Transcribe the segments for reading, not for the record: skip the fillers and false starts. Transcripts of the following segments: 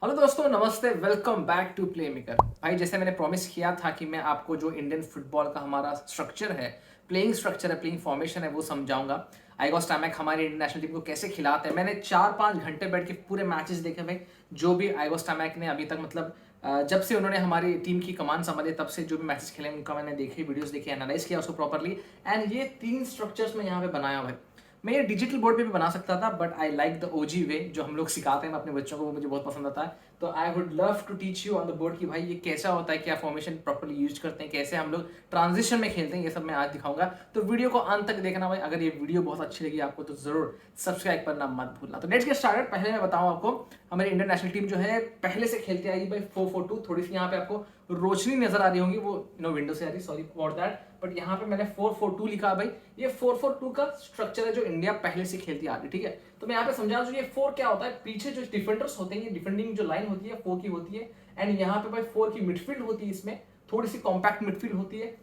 Hello दोस्तों, नमस्ते। Welcome back to play maker. भाई, जैसे मैंने प्रॉमिस किया था कि मैं आपको जो इंडियन फुटबॉल का हमारा स्ट्रक्चर है, प्लेइंग स्ट्रक्चर है, प्लेइंग फॉर्मेशन है, वो समझाऊंगा। आइगो स्टैमैक हमारी इंडियन नेशनल टीम को कैसे खिलाते हैं। मैंने 4-5 घंटे बैठ के पूरे मैचेस देखे भाई। जो भी आइगो स्टैमैक ने अभी तक मतलब जब से उन्होंने हमारी टीम की कमान संभाली तब से जो भी मैचेस खेले उनका मैंने देखे, वीडियोस देखे, एनालाइज किया उसको प्रॉपरली। एंड ये 3 स्ट्रक्चर्स में यहाँ पे बनाया भाई। मैं ये डिजिटल बोर्ड पे भी बना सकता था, but I like the OG way जो हम लोग सिखाते हैं अपने बच्चों को, वो मुझे बहुत पसंद आता है। तो I would love to teach you on the board कि भाई ये कैसा होता है, क्या फॉर्मेशन प्रॉपर्ली यूज करते हैं, कैसे हम लोग ट्रांजिशन में खेलते हैं, ये सब मैं आज दिखाऊंगा। तो वीडियो को अंत तक देखना भाई। अगर ये वीडियो बहुत अच्छी लगी आपको तो जरूर सब्सक्राइब करना मत भूलना। तो लेट्स गेट स्टार्टेड। पहले मैं बताऊं आपको, हमारी इंडियन नेशनल टीम जो है पहले से खेलती आई भाई 4-4-2। थोड़ी सी यहाँ पे आपको रोशनी नजर आ रही होंगी, वो विंडो से आ रही, सॉरी फॉर दैट। बट यहाँ पे मैंने 4-4-2 लिखा भाई। ये 4-4-2 का स्ट्रक्चर है जो इंडिया पहले से खेलती आ रही, ठीक है। तो मैं यहाँ पे समझा दूं ये 4 क्या होता है। पीछे जो डिफेंडर्स होते हैं, ये डिफेंडिंग जो लाइन होती है 4 की होती है। एंड यहाँ पे भाई 4 की मिडफील्ड होती है, इसमें थोड़ी सी कॉम्पैक्ट मिडफील्ड होती है।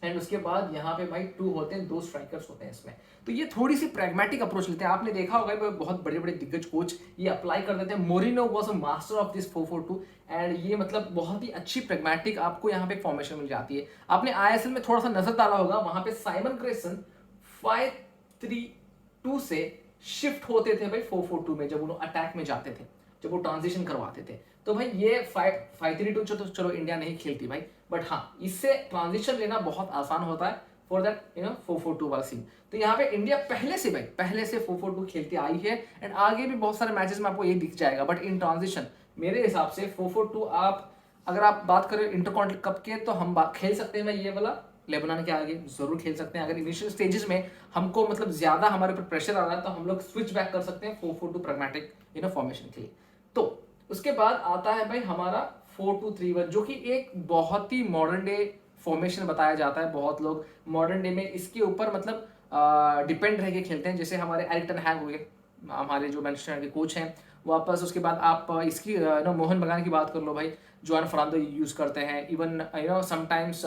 एंड उसके बाद यहाँ पे भाई 2 होते हैं, 2 स्ट्राइकर्स होते हैं इसमें। तो ये थोड़ी सी प्रैग्मेटिक अप्रोच लेते हैं। आपने देखा होगा बहुत बड़े बड़े दिग्गज कोच ये अप्लाई कर देते हैं। Moreno was a master of this 4-4-2। And ये मतलब बहुत ही अच्छी प्रैग्मेटिक आपको यहाँ पे फॉर्मेशन मिल जाती है। आपने आईएसएल में थोड़ा सा नजर डाला होगा, वहां पे साइमन ग्रेसन 5-3-2 से शिफ्ट होते थे भाई 4-4-2 में, जब उन्होंने अटैक में जाते थे, जब वो ट्रांजिशन करवाते थे। तो भाई ये 5-3-2 तो चलो इंडिया नहीं खेलती भाई, बट हाँ इससे ट्रांजिशन लेना बहुत आसान होता है फॉर दैट 4-4-2 वाला सीन। तो यहाँ पे इंडिया पहले से भाई पहले से 4-4-2 खेलती आई है। एंड आगे भी बहुत सारे मैचेस में आपको ये दिख जाएगा। बट इन ट्रांजिशन मेरे हिसाब से 4-4-2 आप अगर आप बात करें इंटरकॉन्टिनेंटल कप के, तो हम खेल सकते हैं भाई ये वाला लेबनान के आगे जरूर खेल सकते हैं। अगर इनिशियल स्टेजेस में हमको मतलब ज्यादा हमारे ऊपर प्रेशर आ रहा है तो हम लोग स्विच बैक कर सकते हैं 4-4-2 प्रैग्मेटिक फॉर्मेशन के लिए। तो उसके बाद आता है भाई हमारा 4-2-3-1, जो कि एक बहुत ही मॉडर्न डे फॉर्मेशन बताया जाता है। बहुत लोग मॉडर्न डे में इसके ऊपर मतलब डिपेंड रह के खेलते हैं। जैसे हमारे एरिक टेन हैग हुए, हमारे जो मैनचेस्टर यूनाइटेड के कोच हैं। वापस उसके बाद आप इसकी मोहन बगान की बात कर लो भाई, जोआन फर्नांडो यूज करते हैं। Even sometimes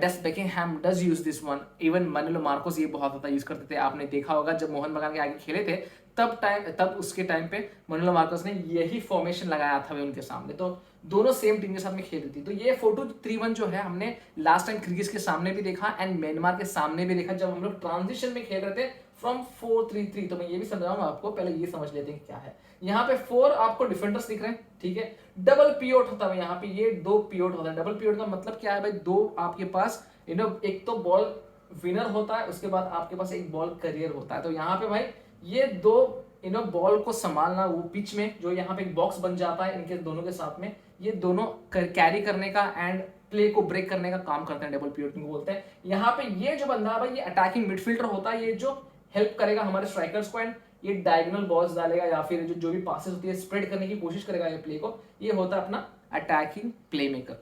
Des Buckingham does use this one. Even Manolo Marquez ये बहुत ज्यादा यूज करते थे। आपने देखा होगा जब मोहन बगान के आगे खेले थे तब उसके टाइम पे मानुएलो मार्कोस ने यही फॉर्मेशन लगाया था उनके सामने। तो दोनों सेम टीम के साथ में खेलती थी। तो ये 4-2-3-1 जो है हमने लास्ट टाइम किर्गिज के सामने भी देखा एंड म्यांमार के सामने भी देखा, जब हम लोग ट्रांजिशन में खेल रहे थे फ्रॉम 4-3-3। तो मैं ये भी समझाऊंगा आपको, पहले ये समझ लेते हैं क्या है। यहाँ पे 4 आपको डिफेंडर्स दिख रहे हैं, ठीक है। डबल पिवोट होता है यहाँ पे, ये 2 पिवोट होता है। डबल पिवोट का मतलब क्या है भाई, 2 आपके पास एक तो बॉल विनर होता है, उसके बाद आपके पास एक बॉल करियर होता है। तो यहाँ पे भाई ये 2 बॉल को संभालना, वो पिच में जो यहाँ पे एक बॉक्स बन जाता है इनके दोनों के साथ में, ये दोनों कैरी करने का एंड प्ले को ब्रेक करने का काम करते हैं। डबल पिवोट बोलते हैं। यहाँ पे ये जो बंदा है भाई ये अटैकिंग मिडफील्डर होता है, ये जो हेल्प करेगा हमारे स्ट्राइकर्स को एंड ये डायगोनल बॉल्स डालेगा या फिर जो भी पासेस होती है स्प्रेड करने की कोशिश करेगा ये प्ले को। ये होता है अपना अटैकिंग प्ले मेकर।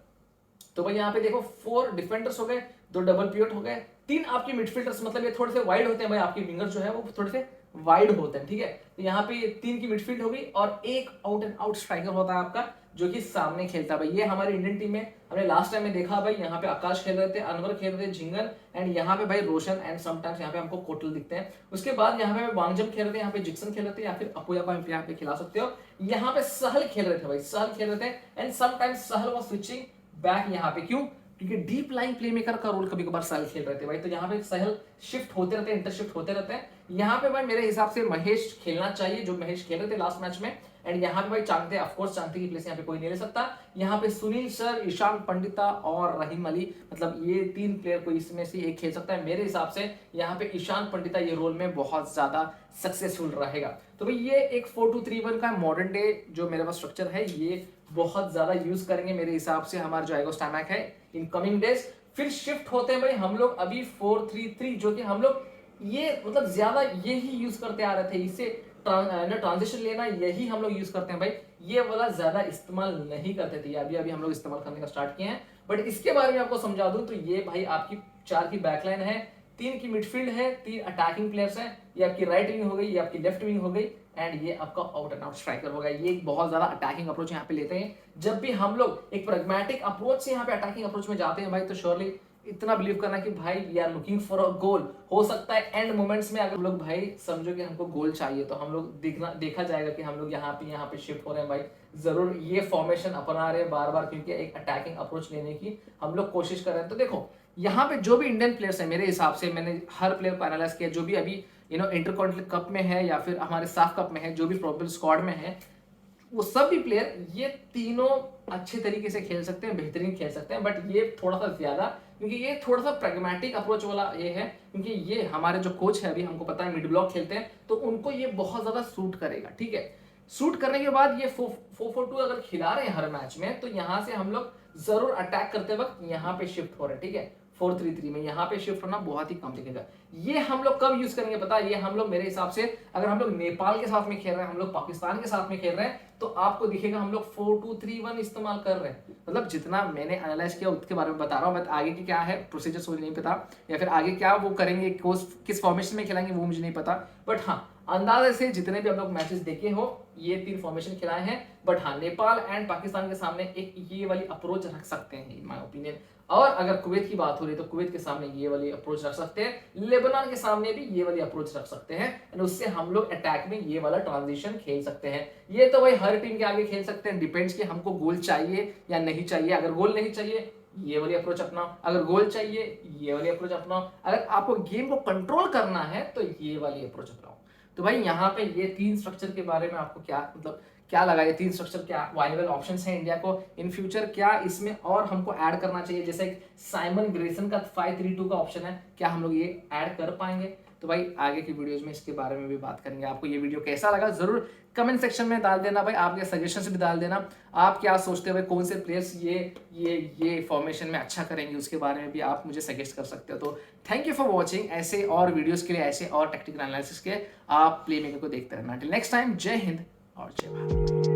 तो भाई यहाँ पे देखो 4 डिफेंडर्स हो गए, 2 डबल पिवोट हो गए, 3 आपके मिडफील्डर्स, मतलब ये थोड़े से वाइड होते हैं भाई। आपके विंगर जो है वो थोड़े से वाइड होते हैं, ठीक है। तो यहाँ पे 3 की मिडफील्ड होगी और एक आउट एंड आउट स्ट्राइकर होता है आपका, जो कि सामने खेलता है भाई। ये हमारी इंडियन टीम में हमने लास्ट टाइम में देखा भाई, यहाँ पे आकाश खेल रहे थे, अनवर खेल रहे थे, झिंगन, एंड यहाँ पे भाई रोशन एंड समटाइम्स यहाँ पे हमको कोटल दिखते हैं। उसके बाद यहाँ पे वांगजम खेल रहे थे, यहाँ पे जिक्सन खेल रहे थे, या फिर अपुया को यहाँ पे खिला सकते हो। यहाँ पे सहल खेल रहे थे भाई, सहल खेल रहे थे and sometimes Sahal was switching back. यहाँ पे क्यों? क्योंकि डीप लाइन प्ले मेकर का रोल कभी कभार सहल खेल रहे थे भाई। तो यहाँ पे सहल शिफ्ट होते रहते हैं, इंटरशिफ्ट होते रहते हैं। यहाँ पे भाई मेरे हिसाब से महेश खेलना चाहिए, जो महेश खेल रहे थे लास्ट मैच में। एंड यहाँ पे भाई चांगते, ऑफ कोर्स चांगते की प्लेस यहाँ पे कोई नहीं ले सकता। यहाँ पे सुनील सर, ईशान पंडिता और रहीम अली, मतलब ये 3 प्लेयर कोई इसमें से एक खेल सकता है। मेरे हिसाब से यहाँ पे ईशान पंडिता ये रोल में बहुत ज्यादा सक्सेसफुल रहेगा। तो भाई ये एक 4-2-3-1 का मॉडर्न डे जो मेरे पास स्ट्रक्चर है, ये बहुत ज्यादा यूज करेंगे मेरे हिसाब से हमारे जो आइगो स्टैमैक है इन कमिंग डेज। फिर शिफ्ट होते हैं भाई हम लोग अभी 4-3-3, जो कि हम लोग ये मतलब ज्यादा यही यूज करते आ रहे थे। इससे ट्रांजिशन लेना यही हम लोग यूज करते हैं भाई। ये वाला ज्यादा इस्तेमाल नहीं करते थे, अभी अभी हम लोग इस्तेमाल करने का स्टार्ट किए हैं। बट इसके बारे में आपको समझा दूं तो ये भाई आपकी 4 की बैकलाइन है, 3 की मिडफील्ड है, 3 अटैकिंग प्लेयर्स हैं। ये आपकी राइट विंग हो गई, ये आपकी लेफ्ट विंग हो गई एंड ये आपका आउट एंड आउट स्ट्राइकर होगा। ये एक बहुत ज्यादा अटैकिंग अप्रोच यहाँ पे लेते हैं। जब भी हम लोग एक प्रैग्मेटिक अप्रोच से यहाँ पे अटैकिंग अप्रोच में जाते हैं भाई, तो श्योरली इतना बिलीव करना कि भाई we are looking for a goal. हो सकता है एंड मोमेंट्स में अगर हम लोग भाई समझो कि हमको गोल चाहिए तो हम लोग देखा जाएगा कि हम लोग यहाँ पे शिफ्ट हो रहे हैं भाई, जरूर ये फॉर्मेशन अपना रहे हैं बार बार, क्योंकि एक अटैकिंग अप्रोच लेने की हम लोग कोशिश कर रहे हैं। तो देखो यहाँ पे जो भी इंडियन प्लेयर्स है, मेरे हिसाब से मैंने हर प्लेयर को एनालाइज किया, जो भी अभी इंटरकॉन्टिनेंटल कप में है या फिर हमारे साफ कप में है, जो भी प्रोबेबल स्क्वाड में है, वो सब भी प्लेयर ये तीनों अच्छे तरीके से खेल सकते हैं, बेहतरीन खेल सकते हैं। बट ये थोड़ा सा ज्यादा, क्योंकि ये थोड़ा सा प्रैग्मेटिक अप्रोच वाला ये है, क्योंकि ये हमारे जो कोच है अभी हमको पता है मिड ब्लॉक खेलते हैं, तो उनको ये बहुत ज्यादा सूट करेगा। ठीक है, सूट करने के बाद ये 4-4-2 अगर खिला रहे हैं हर मैच में, तो यहाँ से हम लोग जरूर अटैक करते वक्त यहाँ पे शिफ्ट हो रहे हैं। ठीक है, 4-3-3 में यहाँ पे शिफ्ट होना बहुत ही कम दिखेगा। ये हम लोग कब यूज करेंगे पता है, ये हम लोग मेरे हिसाब से अगर हम लोग नेपाल के साथ में खेल रहे हैं, हम लोग पाकिस्तान के साथ में खेल रहे हैं, तो आपको दिखेगा हम लोग 4-2-3-1 इस्तेमाल कर रहे हैं। मतलब जितना मैंने एनालाइज किया उसके बारे में बता रहा हूँ, बट आगे की क्या है प्रोसीजर मुझे नहीं पता, या फिर आगे क्या वो करेंगे, किस फॉर्मेशन में खेलेंगे वो मुझे नहीं पता। बट हाँ, अंदाजे से जितने भी हम लोग मैचेस देखे हो, ये 3 फॉर्मेशन खिलाए हैं। बट हाँ, नेपाल एंड पाकिस्तान के सामने एक ये वाली अप्रोच रख सकते हैं इन माय ओपिनियन। और अगर कुवैत की बात हो रही है तो कुवैत के सामने ये वाली अप्रोच रख सकते हैं, लेबनान के सामने भी ये वाली अप्रोच रख सकते हैं, एंड उससे हम लोग अटैक में ये वाला ट्रांजिशन खेल सकते हैं। ये तो भाई हर टीम के आगे खेल सकते हैं, डिपेंड्स कि हमको गोल चाहिए या नहीं चाहिए। अगर गोल नहीं चाहिए ये वाली अप्रोच अपनाओ, अगर गोल चाहिए ये वाली अप्रोच अपनाओ, अगर आपको गेम को कंट्रोल करना है तो ये वाली अप्रोच अपनाओ। तो भाई यहाँ पे ये 3 स्ट्रक्चर के बारे में आपको क्या मतलब क्या लगा, ये 3 स्ट्रक्चर क्या वायबल ऑप्शंस हैं इंडिया को इन फ्यूचर, क्या इसमें और हमको ऐड करना चाहिए? जैसे एक साइमन ग्रेसन का 5-3-2 का ऑप्शन है, क्या हम लोग ये ऐड कर पाएंगे? तो भाई आगे की वीडियोस में इसके बारे में भी बात करेंगे। आपको ये वीडियो कैसा लगा जरूर कमेंट सेक्शन में डाल देना भाई, आपके सजेशंस भी डाल देना। आप क्या सोचते हो भाई, कौन से प्लेयर्स ये फॉर्मेशन में अच्छा करेंगे, उसके बारे में भी आप मुझे सजेस्ट कर सकते हो। तो थैंक यू फॉर वॉचिंग। ऐसे और वीडियोस के लिए, ऐसे और टेक्निकल एनालिसिस के आप प्ले मेकर को देखते रहना। टिल नेक्स्ट टाइम, जय हिंद और जय भारत।